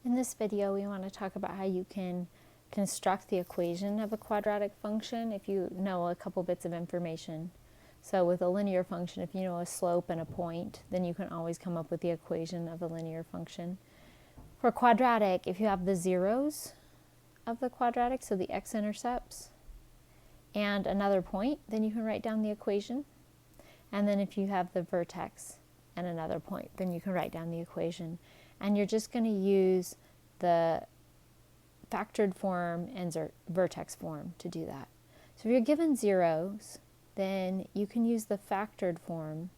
In this video, we want to talk about how you can construct the equation of a quadratic function if you know a couple bits of information. So with a linear function, if you know a slope and a point, then you can always come up with the equation of a linear function. For quadratic, if you have the zeros of the quadratic, so the x-intercepts, and another point, then you can write down the equation. And then if you have the vertex and another point, then you can write down the equation. And you're just going to use the factored form and vertex form to do that. So if you're given zeros, then you can use the factored form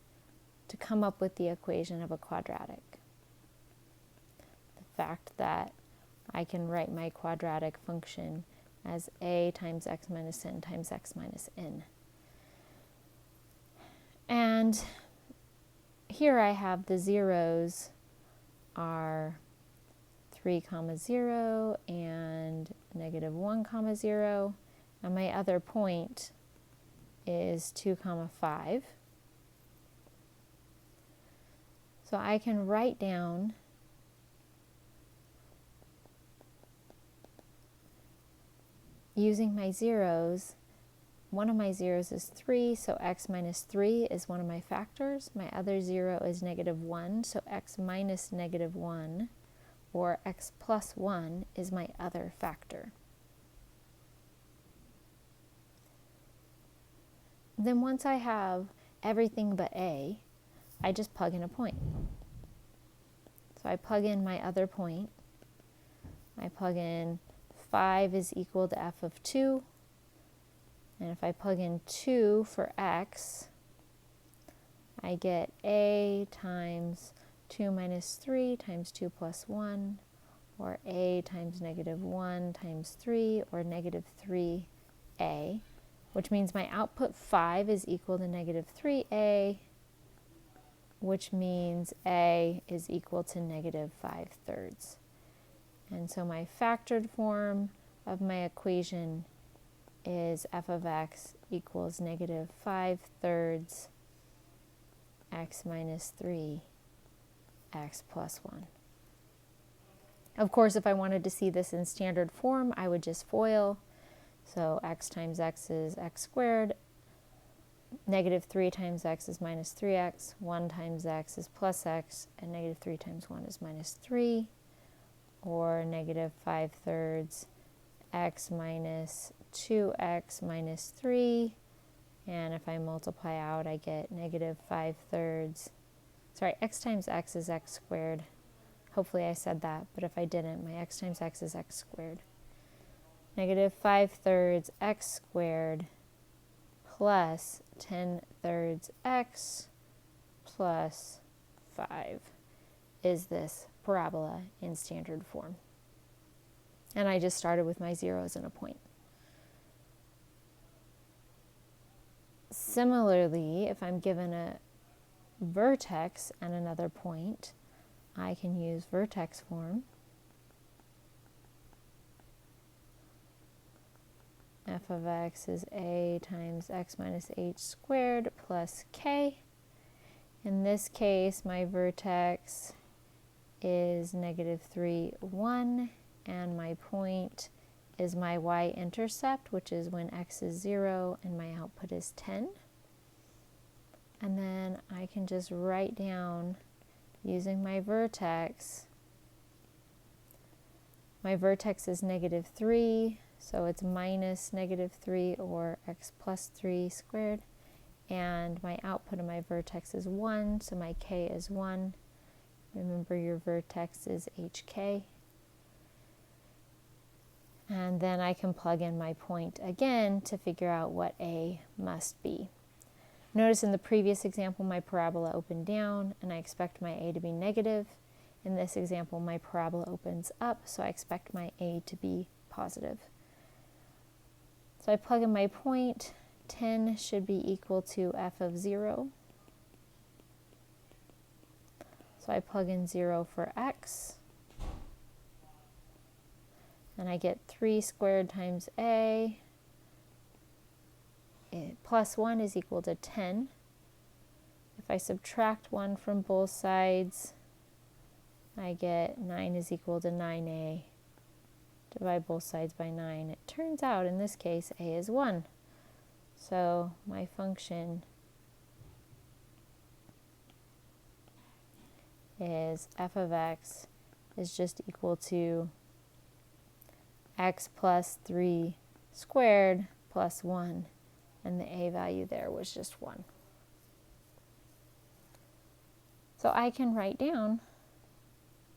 to come up with the equation of a quadratic. The fact that I can write my quadratic function as a times x minus n times x minus n. And here I have the zeros are 3, 0 and negative 1, 0, and my other point is 2, 5. So I can write down using my zeros. One of my zeros is 3, so x minus 3 is one of my factors. My other 0 is negative 1, so x minus negative 1, or x plus 1 is my other factor. Then once I have everything but a, I just plug in a point. So I plug in my other point. I plug in 5 is equal to f of 2. And if I plug in 2 for x, I get a times 2 minus 3 times 2 plus 1, or a times negative 1 times 3, or negative 3a, which means my output 5 is equal to negative 3a, which means a is equal to negative 5/3. And so my factored form of my equation is f of x equals negative 5/3 x minus 3 x plus 1. Of course, if I wanted to see this in standard form, I would just FOIL. So x times x is x squared, negative 3 times x is minus 3x, 1 times x is plus x, and negative 3 times 1 is minus 3, or negative 5/3 x minus 2x minus 3, and if I multiply out, I get negative 5/3. Sorry, x times x is x squared. Hopefully I said that, but if I didn't, my x times x is x squared. Negative 5/3 x squared plus 10/3 x plus 5 is this parabola in standard form. And I just started with my zeros and a point. Similarly, if I'm given a vertex and another point, I can use vertex form. F of x is a times x minus h squared plus k. In this case, my vertex is negative 3, 1, and my point is my y-intercept, which is when x is 0 and my output is 10. And then I can just write down, using my vertex is negative 3, so it's minus negative 3, or x plus 3 squared. And my output of my vertex is 1, so my k is 1. Remember, your vertex is hk. And then I can plug in my point again to figure out what a must be. Notice in the previous example, my parabola opened down, and I expect my a to be negative. In this example, my parabola opens up, so I expect my a to be positive. So I plug in my point. 10 should be equal to f of 0. So I plug in 0 for x. And I get 3 squared times a plus 1 is equal to 10. If I subtract 1 from both sides, I get 9 is equal to 9a. Divide both sides by 9. It turns out in this case a is 1. So my function is f of x is just equal to x plus 3 squared plus 1, and the a value there was just 1. So I can write down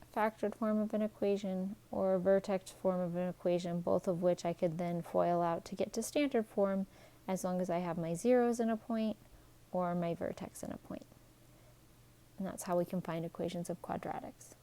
a factored form of an equation or a vertex form of an equation, both of which I could then FOIL out to get to standard form as long as I have my zeros in a point or my vertex in a point. And that's how we can find equations of quadratics.